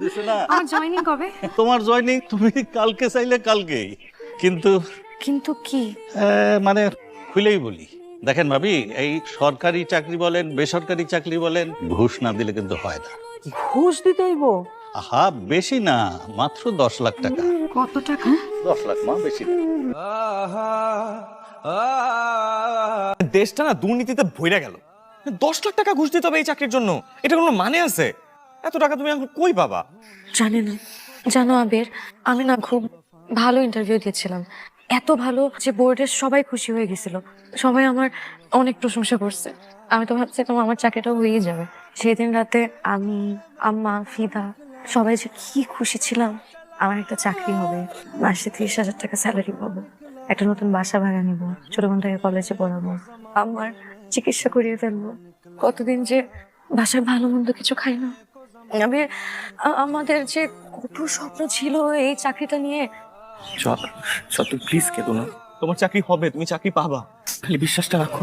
দিছে না আমার জয়েনিং কবে? তোমার জয়েনিং তুমি কালকে চাইলে কালকেই, কিন্তু কিন্তু কি? মানে খুলেই বলি, দেখেন ভাবি, এই সরকারি চাকরি বলেন বেসরকারি চাকরি বলেন, ঘুষ না দিলে কিন্তু হয় না। ঘুষ দিতে হইব? আহা, বেশি না, মাত্র 10 লাখ টাকা। কত টাকা? 10 লাখ মা, বেশি না। দেশটা না দুর্নীতিতে ভইরা গেল। 10 লাখ টাকা ঘুষ দিতে হবে এই চাকরির জন্য? এটা কোনো মানে আছে? এত টাকা তুমি এখন কই পাবা? জানি না। জানো আবির, আমি না খুব ভালো ইন্টারভিউ দিয়েছিলাম, এত ভালো যে বোর্ডের সবাই খুশি হয়ে গেছিল, সবাই আমার অনেক প্রশংসা করছে। আমি তো ভাবছিলাম আমার চাকরিটা হয়েই যাবে। সেদিন রাতে আমি, আম্মা, ফিদা সবাই যে কি খুশি ছিলাম। আমার একটা চাকরি হবে, মাসে 30,000 টাকা স্যালারি পাবো, একটা নতুন বাসা ভাড়া নিব, ছোট বোনটাকে কলেজে পড়াবো, আমার চিকিৎসা করিয়ে ফেলবো। কতদিন যে বাসায় ভালো মন্দ কিছু খাই না। আমি আমাদের যে কত স্বপ্ন ছিল এই চাকরিটা নিয়ে। তুই প্লিজ কেঁদো না। তোমার চাকরি হবে, তুমি চাকরি পাবা, খালি বিশ্বাসটা রাখো।